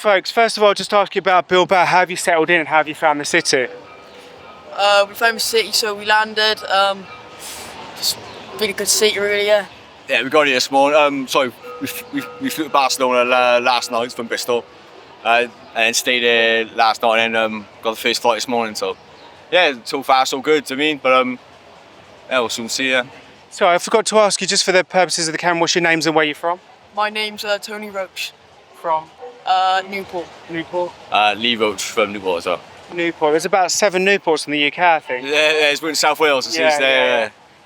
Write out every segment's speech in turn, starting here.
folks. First of all, just ask you about Bilbao. How have you settled in and how have you found the city? We found the city, so we landed. Just really good city, really, yeah. Yeah, we got here this morning. We flew to Barcelona last night from Bristol, and then stayed there last night, and then got the first flight this morning. So, yeah, so far so good. But yeah, we'll soon see you. Sorry, I forgot to ask you, just for the purposes of the camera, what's your names and where you're from? My name's Tony Roache. From? Newport. Newport. Lee Roach from Newport as well. Newport. There's about 7 Newports in the UK, I think. Yeah, it's in South Wales.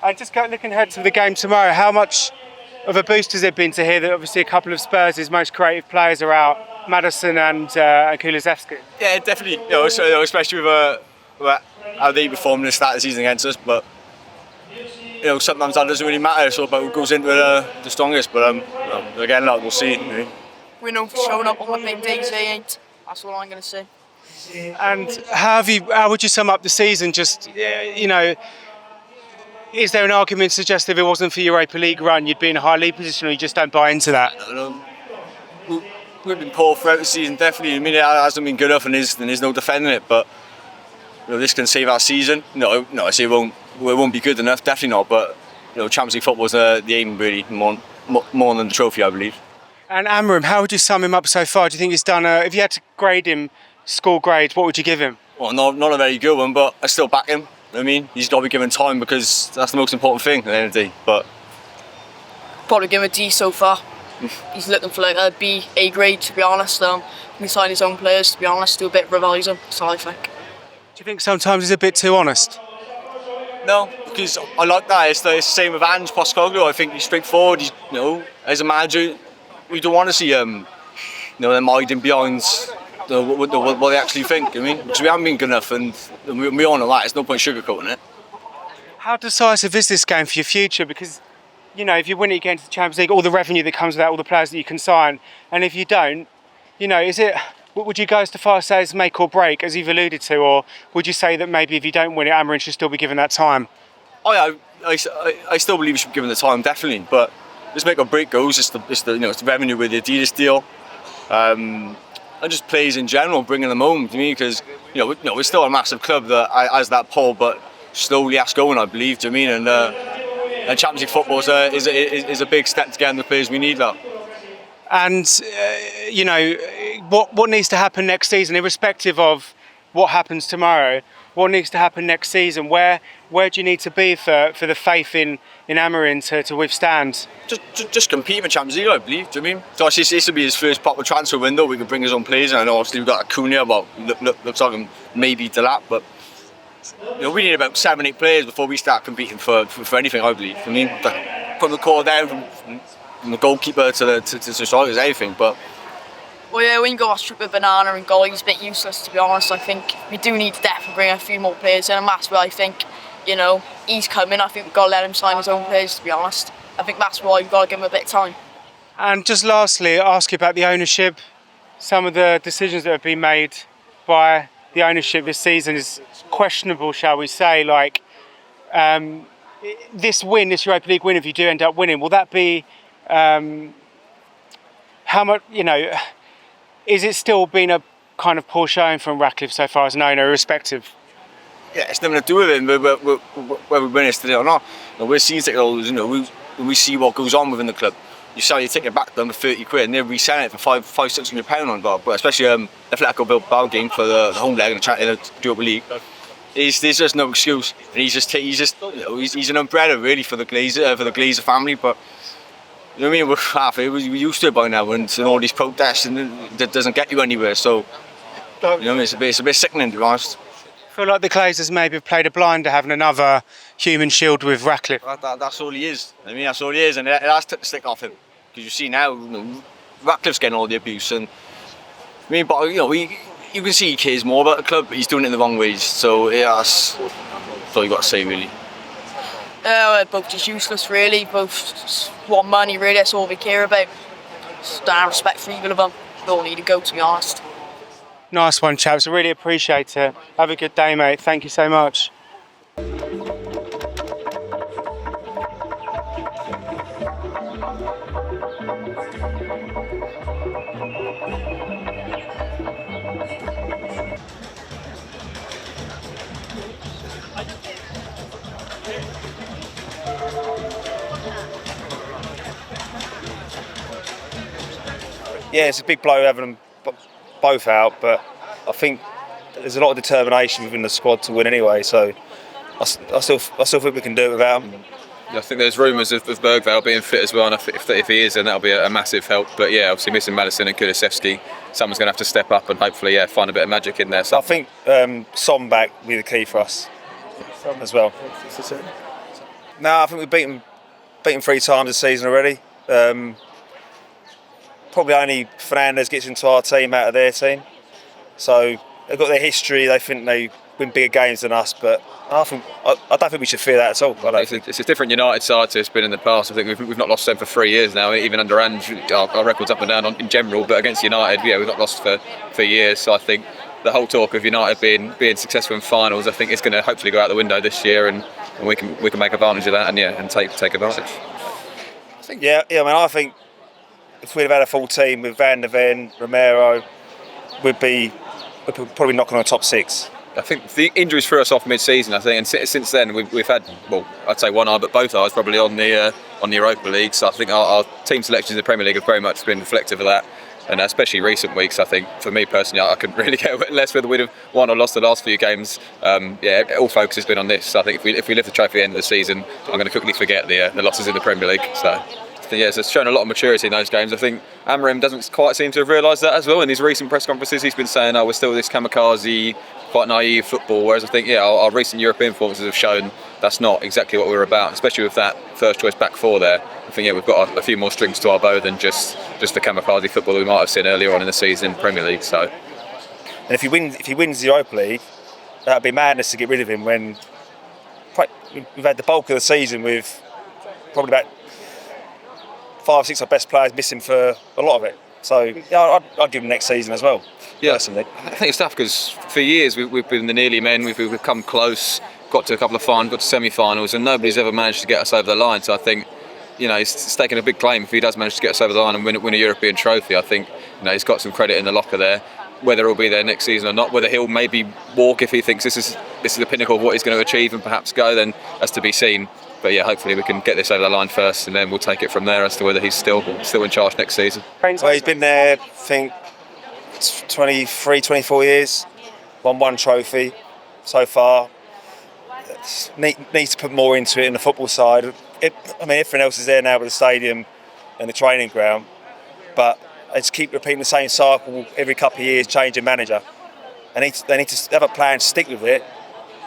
And just looking ahead to the game tomorrow, how much of a boost has it been to hear that obviously a couple of Spurs' most creative players are out, Maddison and Kulusevski? Yeah, definitely. Especially with how they performed in the start of the season against us. But sometimes that doesn't really matter. It's all about who goes into the strongest. But again, we'll see. We're known for showing up on the big days. They ain't. That's all I'm going to say. And how would you sum up the season? Just is there an argument to suggest if it wasn't for Europa League run, you'd be in a high league position, or you just don't buy into that? We've been poor throughout the season, definitely. I mean, it hasn't been good enough, and there's no defending it. But this can save our season. No, I say it won't be good enough. Definitely not. But Champions League football is the aim, really, more than the trophy, I believe. And Amorim, how would you sum him up so far? Do you think he's done if you had to grade him, school grade, what would you give him? Well, not a very good one, but I still back him. I mean, he's got to be given time because that's the most important thing at the end of the day. But probably give him a D so far. He's looking for like a B, A grade, to be honest. He signed his own players, to be honest, do a bit of revising. That's all I think. Do you think sometimes he's a bit too honest? No, because I like that. It's the same with Ange Postecoglou. I think he's straightforward. He's, as a manager, we don't want to see them hiding behind what they actually think. I mean, because we haven't been good enough, and we all know that. There's no point sugarcoating it. How decisive is this game for your future? Because if you win it against the Champions League, all the revenue that comes with that, all the players that you can sign, and if you don't, would you go as far as say it's make or break, as you've alluded to, or would you say that maybe if you don't win it, Amorim should still be given that time? Oh yeah, I still believe he should be given the time, definitely. But this make or break goes, it's the revenue with the Adidas deal, and just players in general, bringing them home to me, because we're still a massive club that has that pull, but slowly that's going, I believe. Do you mean? And Champions League football is a big step to getting the players we need now. And what needs to happen next season, irrespective of what happens tomorrow? What needs to happen next season? Where do you need to be for the faith in Amorim to withstand? Just compete in Champions League, I believe. Do you mean? So this will be his first proper transfer window. We can bring his own players, and obviously we've got Acuna. Well, looks like him maybe to that, but we need about 7-8 players before we start competing for anything, I believe. I mean, from the core down, from the goalkeeper to the strikers, everything. But well, yeah, when you go off with Banana and goal, he's a bit useless, to be honest. I think we do need to definitely bring a few more players in, and that's where I think, he's coming. I think we've got to let him sign his own players, to be honest. I think that's why we've got to give him a bit of time. And just lastly, ask you about the ownership. Some of the decisions that have been made by the ownership this season is questionable, shall we say. Like this Europa League win, if you do end up winning, will that be how much? Is it still been a kind of poor showing from Ratcliffe so far as an owner, irrespective? Yeah, it's nothing to do with it, whether we win it today or not. We're seeing tickets, we see what goes on within the club. You sell your ticket back to them for 30 quid, and they're reselling it for £500-600 on top. But especially the Atletico Bilbao game for the home leg in the Europa League. There's just no excuse, and he's an umbrella really for the Glazer family. But I mean, we're halfway. We're used to it by now, and all these protests, and that doesn't get you anywhere. So it's a bit sickening, to be honest. I feel like the Glazers maybe have played a blinder having another human shield with Ratcliffe. That's all he is. I mean, that's all he is, and it has to stick off him. Because you see now, Ratcliffe's getting all the abuse, and I mean, but you can see he cares more about the club, but he's doing it in the wrong ways. So yeah, that's all you got to say, really. Both just useless, really. Both want money, really. That's all we care about. Just don't have respect for either of them. They all need to go, to be honest. Nice one, chaps. I really appreciate it. Have a good day, mate. Thank you so much. yeah, it's a big blow having them both out, but I think there's a lot of determination within the squad to win anyway. So I still think we can do it without them. I think there's rumours of Bergvall being fit as well, and if he is, then that'll be a massive help. But yeah, obviously missing Madison and Kulusevski, someone's going to have to step up and hopefully find a bit of magic in there. So I think Son back will be the key for us as well. No, I think we've beaten 3 times this season already. Probably only Fernandez gets into our team out of their team. So they've got their history, they think they win bigger games than us, but I don't think we should fear that at all. It's a different United side to it's been in the past. I think we've not lost them for 3 years now, even under Ange. Our record's up and down in general, but against United, we've not lost for years. So I think the whole talk of United being successful in finals, I think it's going to hopefully go out the window this year, and we can make advantage of that and take advantage. I think if we'd have had a full team with Van der Ven, Romero, we'd probably knocking on the top 6. I think the injuries threw us off mid-season, I think, and since then we've had, well, I'd say one eye, but both eyes probably on the Europa League. So I think our team selections in the Premier League have very much been reflective of that, and especially recent weeks. I think for me personally, I couldn't really care less whether we'd have won or lost the last few games. All focus has been on this. So I think if we lift the trophy at the end of the season, I'm going to quickly forget the losses in the Premier League. So it's shown a lot of maturity in those games. I think Amorim doesn't quite seem to have realised that as well. In his recent press conferences, he's been saying, we're still this kamikaze, quite naive football, whereas I think, our recent European performances have shown that's not exactly what we're about, especially with that first choice back 4 there. I think, we've got a few more strings to our bow than just the kamikaze football we might have seen earlier on in the season in the Premier League. So, and if he wins the Europa League, that'd be madness to get rid of him when we've had the bulk of the season with probably about 5 or 6 of our best players missing for a lot of it. So I'd give him next season as well. Yeah, personally. I think it's tough because for years we've been the nearly men. We've come close, got to a couple of finals, got to semi-finals, and nobody's ever managed to get us over the line. So I think he's taking a big claim if he does manage to get us over the line and win a European trophy. I think he's got some credit in the locker there. Whether he'll be there next season or not, whether he'll maybe walk if he thinks this is the pinnacle of what he's going to achieve and perhaps go, then that's to be seen. But hopefully we can get this over the line first, and then we'll take it from there as to whether he's still in charge next season. Well, he's been there, I think, 23, 24 years, won 1 trophy so far. Needs to put more into it in the football side. Everything else is there now with the stadium and the training ground, but they just keep repeating the same cycle every couple of years, changing manager. They need to have a plan, stick with it,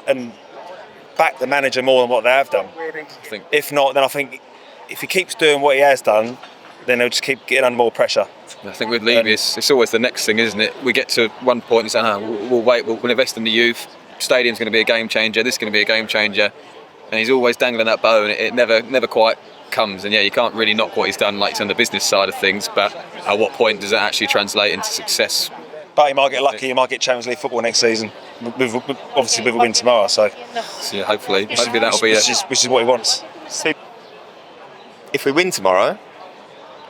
and back the manager more than what they have done. If not, then I think if he keeps doing what he has done, then he'll just keep getting under more pressure. I think with Liam, it's always the next thing, isn't it? We get to one point and say, we'll wait, we'll invest in the youth. Stadium's going to be a game changer. This is going to be a game changer, and he's always dangling that bow, and it never quite comes. And you can't really knock what he's done, like on the business side of things. But at what point does that actually translate into success? But he might get lucky. He might get Champions League football next season. Obviously, with a win tomorrow. So hopefully that'll be which is what he wants. If we win tomorrow,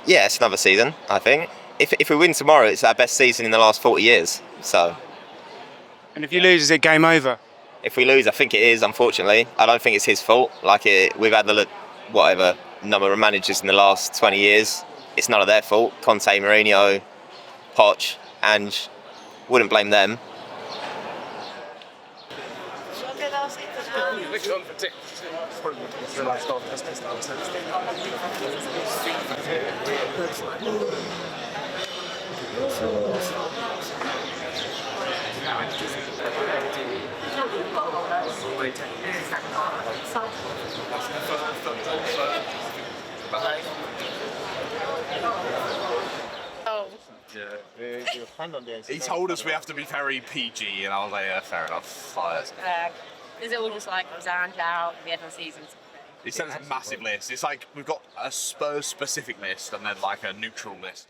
it's another season, I think. If we win tomorrow, it's our best season in the last 40 years. So. And if you lose, is it game over? If we lose, I think it is, unfortunately. I don't think it's his fault. We've had whatever number of managers in the last 20 years. It's none of their fault. Conte, Mourinho, Poch, Ange. Wouldn't blame them. He told us we have to be very PG, and I was like, yeah, fair enough. Is it all just like was Ange out the end of the season? He sent us a massive list. It's like we've got a Spurs specific list and then like a neutral list.